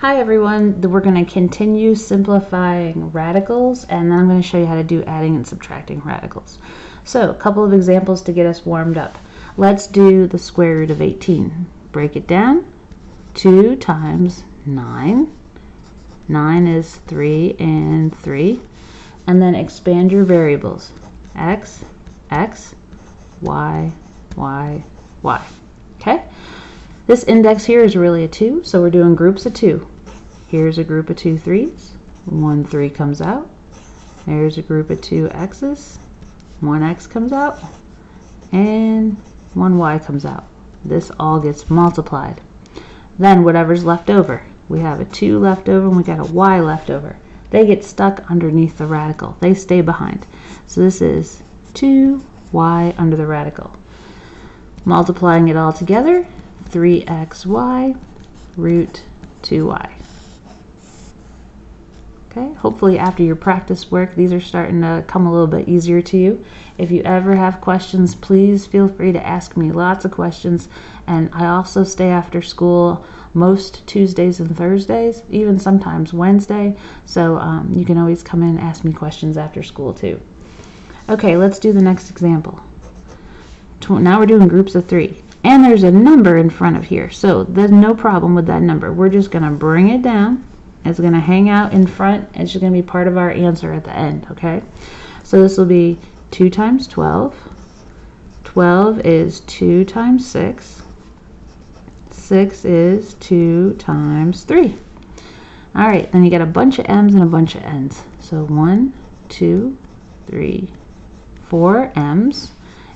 Hi everyone, we're going to continue simplifying radicals, and then I'm going to show you how to do adding and subtracting radicals. So a couple of examples to get us warmed up. Let's do the square root of 18. Break it down. 2 times 9. 9 is 3 and 3. And then expand your variables. X, X, Y, Y, Y. Okay? This index here is really a 2, so we're doing groups of 2. Here's a group of 2 3s. 1 3 comes out. There's a group of 2 x's. 1 x comes out. And 1 y comes out. This all gets multiplied. Then whatever's left over. We have a 2 left over and we got a y left over. They get stuck underneath the radical. They stay behind. So this is 2y under the radical. Multiplying it all together, 3xy root 2y. Okay, hopefully after your practice work, these are starting to come a little bit easier to you. If you ever have questions, please feel free to ask me lots of questions. And I also stay after school most Tuesdays and Thursdays, even sometimes Wednesday. So you can always come in and ask me questions after school too. Okay, let's do the next example. Now we're doing groups of 3. And there's a number in front of here. So there's no problem with that number. We're just going to bring it down. It's going to hang out in front. It's just going to be part of our answer at the end, okay? So this will be 2 times 12. 12 is 2 times 6. 6 is 2 times 3. All right, then you got a bunch of m's and a bunch of n's. So 1, 2, 3, 4 m's,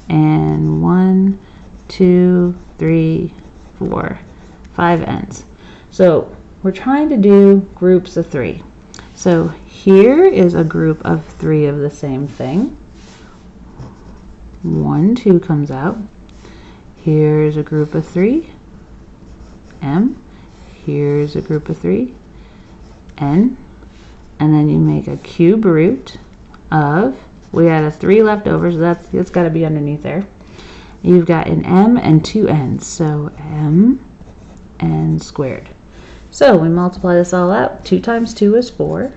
and 1, 2, 3, 4, 5 n's. So we're trying to do groups of 3. So here is a group of 3 of the same thing. 1, 2 comes out. Here's a group of 3, M. Here's a group of 3, N. And then you make a cube root of, we had a 3 left over, so it's got to be underneath there. You've got an M and 2 N's, so M N squared. So we multiply this all out. 2 times 2 is 4.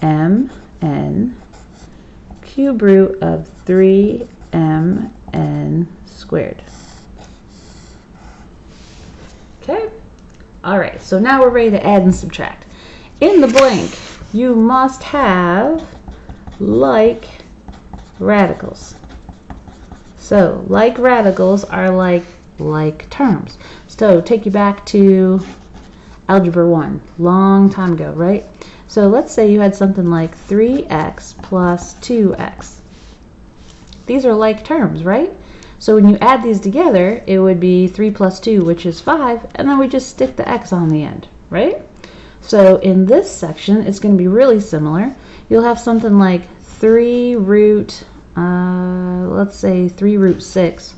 M N cube root of 3 M N squared. Okay? Alright, so now we're ready to add and subtract. In the blank, you must have like radicals. So like radicals are like terms. So take you back to Algebra 1, long time ago, right? So let's say you had something like 3x plus 2x. These are like terms, right? So when you add these together, it would be 3 plus 2, which is 5, and then we just stick the x on the end, right? So in this section, it's going to be really similar. You'll have something like 3 root, let's say 3 root 6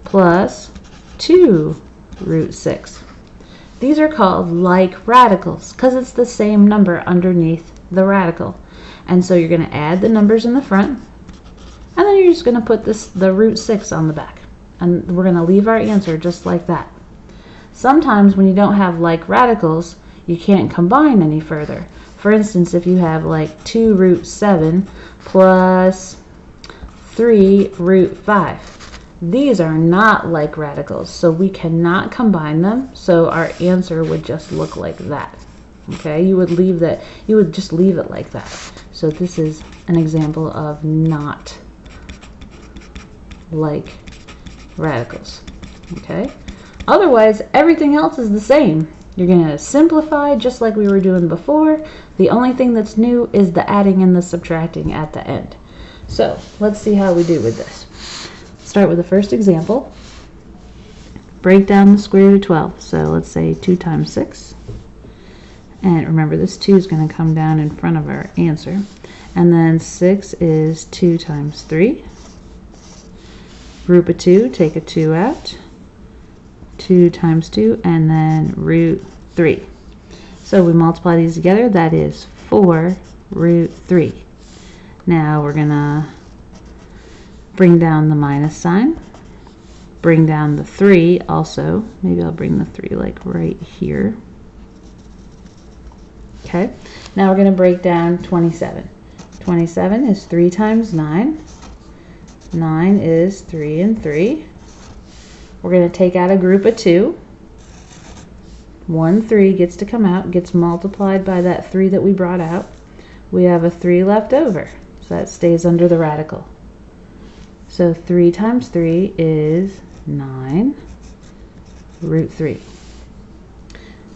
plus 2 root 6. These are called like radicals because it's the same number underneath the radical. And so you're going to add the numbers in the front, and then you're just going to put the root 6 on the back. And we're going to leave our answer just like that. Sometimes when you don't have like radicals, you can't combine any further. For instance, if you have like 2 root 7 plus 3 root 5. These are not like radicals, so we cannot combine them, so our answer would just look like that. Okay, you would just leave it like that. So this is an example of not like radicals. Okay, otherwise everything else is the same. You're going to simplify just like we were doing before. The only thing that's new is the adding and the subtracting at the end. So let's see how we do with this. Start with the first example. Break down the square root of 12. So let's say 2 times 6. And remember, this 2 is going to come down in front of our answer. And then 6 is 2 times 3. Group of 2, take a 2 out. 2 times 2, and then root 3. So we multiply these together. That is 4 root 3. Now we're going to bring down the minus sign, bring down the 3 also. Maybe I'll bring the 3 like right here. Okay, now we're going to break down 27. 27 is 3 times 9. 9 is 3 and 3. We're going to take out a group of 2. 1 3 gets to come out, gets multiplied by that 3 that we brought out. We have a 3 left over, so that stays under the radical. So 3 times 3 is 9 root 3.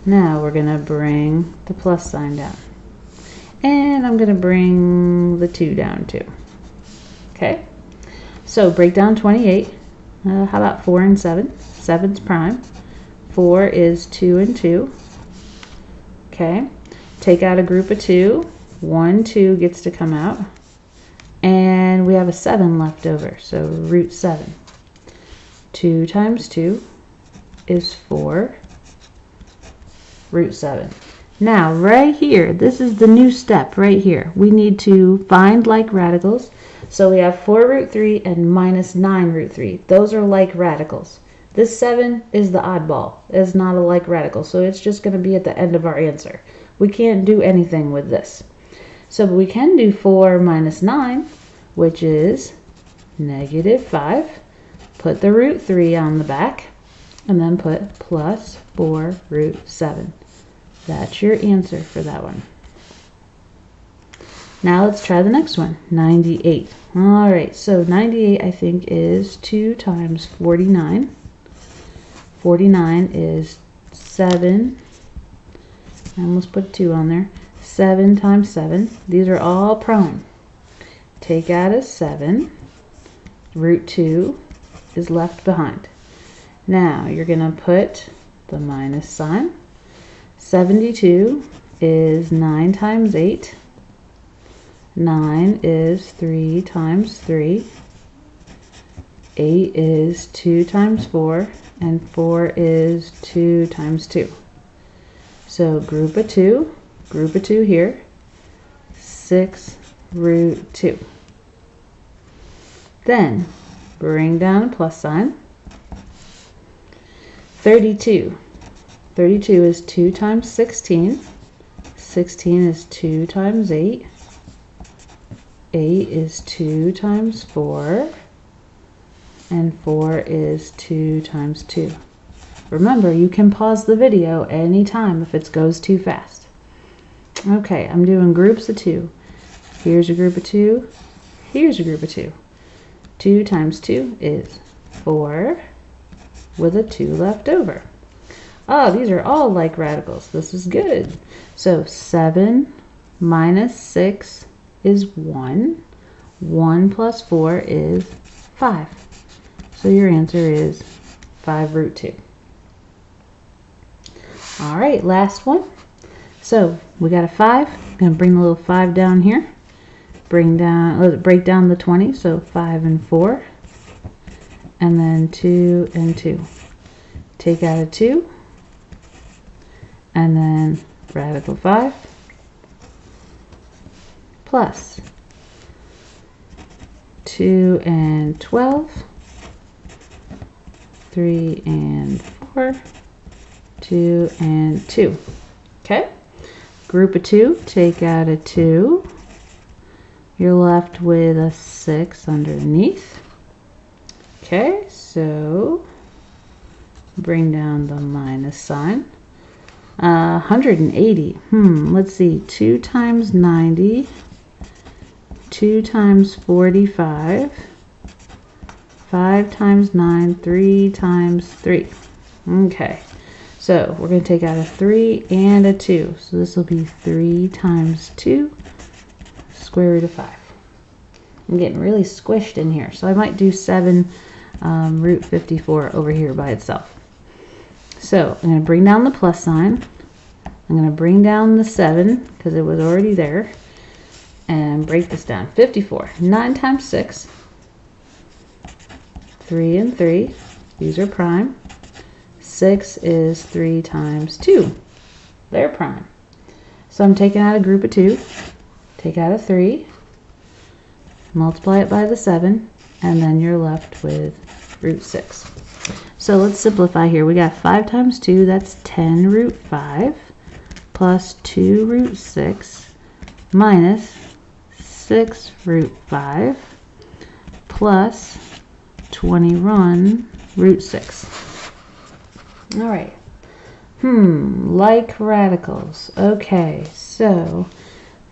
Now we're going to bring the plus sign down. And I'm going to bring the 2 down too. Okay, so break down 28. How about 4 and 7? 7's prime. 4 is 2 and 2. Okay, take out a group of 2. 1 2 gets to come out. And we have a 7 left over, so root 7. 2 times 2 is 4 root 7. Now right here, this is the new step right here. We need to find like radicals. So we have 4 root 3 and minus 9 root 3. Those are like radicals. This 7 is the oddball. It's not a like radical, so it's just going to be at the end of our answer. We can't do anything with this. So we can do 4 minus 9, which is negative 5. Put the root 3 on the back, and then put plus 4 root 7. That's your answer for that one. Now let's try the next one, 98. Alright, so 98 I think is 2 times 49. 49 is 7. I almost put 2 on there. 7 times 7. These are all prime. Take out a 7. Root 2 is left behind. Now you're going to put the minus sign. 72 is 9 times 8. 9 is 3 times 3. 8 is 2 times 4. And 4 is 2 times 2. So group of 2 here. 6 root 2. Then bring down a plus sign. 32. 32 is 2 times 16. 16 is 2 times 8. 8 is 2 times 4. And 4 is 2 times 2. Remember, you can pause the video anytime if it goes too fast. Okay, I'm doing groups of 2. Here's a group of 2. Here's a group of 2. 2 times 2 is 4 with a 2 left over. Oh, these are all like radicals. This is good. So 7 minus 6 is 1. 1 plus 4 is 5. So your answer is 5 root 2. All right, last one. So we got a 5. I'm going to bring the little 5 down here. Break down the 20. So 5 and 4. And then 2 and 2. Take out a 2. And then radical 5. Plus 2 and 12. 3 and 4, 2 and 2. Okay, group of 2, take out a 2. You're left with a 6 underneath. Okay, so bring down the minus sign. 180. Let's see. 2 times 90. 2 times 45. 5 times 9, 3 times 3. Okay, so we're going to take out a 3 and a 2. So this will be 3 times 2, square root of 5. I'm getting really squished in here, so I might do 7 root 54 over here by itself. So I'm going to bring down the plus sign. I'm going to bring down the 7 because it was already there. And break this down. 54. 9 times 6. 3 and 3, these are prime. 6 is 3 times 2, they're prime. So I'm taking out a group of 2, take out a 3, multiply it by the 7, and then you're left with root 6. So let's simplify here. We got 5 times 2, that's 10 root 5, plus 2 root 6 minus 6 root 5 plus 21 root 6. All right. Like radicals. Okay, so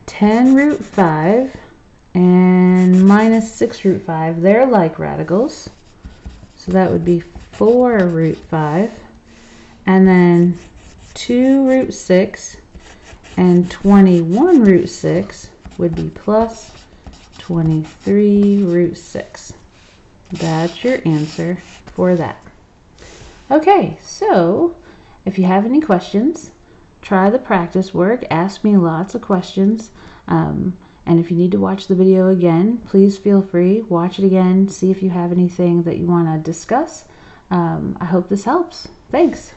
10 root 5 and minus 6 root 5, they're like radicals. So that would be 4 root 5. And then 2 root 6 and 21 root 6 would be plus 23 root 6. That's your answer for that. Okay, so if you have any questions, try the practice work. Ask me lots of questions. And if you need to watch the video again, please feel free. Watch it again. See if you have anything that you want to discuss. I hope this helps. Thanks.